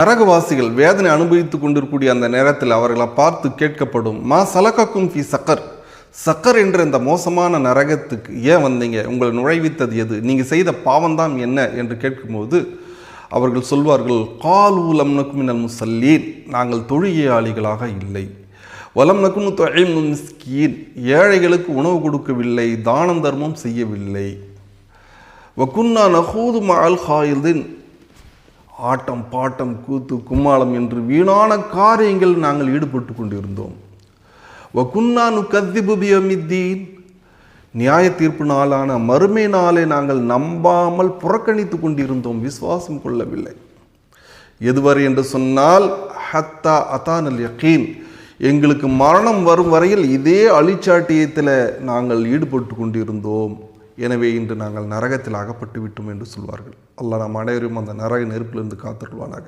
நரகவாசிகள் வேதனை அனுபவித்துக் கொண்டிருக்கூடிய அந்த நேரத்தில் அவர்களை பார்த்து கேட்கப்படும், மா சலகக்கும் ஃபி சக்கர், சக்கர் என்ற இந்த மோசமான நரகத்துக்கு ஏன் வந்தீங்க, உங்களை நுழைவித்தது எது, நீங்கள் செய்த பாவம்தான் என்ன என்று கேட்கும்போது அவர்கள் சொல்வார்கள், காலு லம் நக்கும் மினல் முஸல்லீன், நாங்கள் தொழுகையாளிகளாக இல்லை, வலம் நக்கும் துஇமுல் மிஸ்கீன், ஏழைகளுக்கு உணவு கொடுக்கவில்லை, தானம் தர்மம் செய்யவில்லை, வகுன்னா நஹூது மஅல் ஹாயிதின், ஆட்டம் பாட்டம் கூத்து கும்மாளம் என்று வீணான காரியங்கள் நாங்கள் ஈடுபட்டு கொண்டிருந்தோம், வகுன்னா நுகத்திபு பியௌமித்தீன், நியாய தீர்ப்பு நாளான மறுமை நாளை நாங்கள் நம்பாமல் புறக்கணித்து கொண்டிருந்தோம், விசுவாசம் கொள்ளவில்லை. எதுவரை என்று சொன்னால் ஹத்தா அதானல் யகீன், எங்களுக்கு மரணம் வரும் வரையில் இதே அழிச்சாட்டியத்தில் நாங்கள் ஈடுபட்டு கொண்டிருந்தோம், எனவே இன்று நாங்கள் நரகத்தில் அகப்பட்டு விட்டோம் என்று சொல்வார்கள். அல்லாஹ் நம் அனைவரும் அந்த நரக நெருப்பிலிருந்து காத்திருவானாக.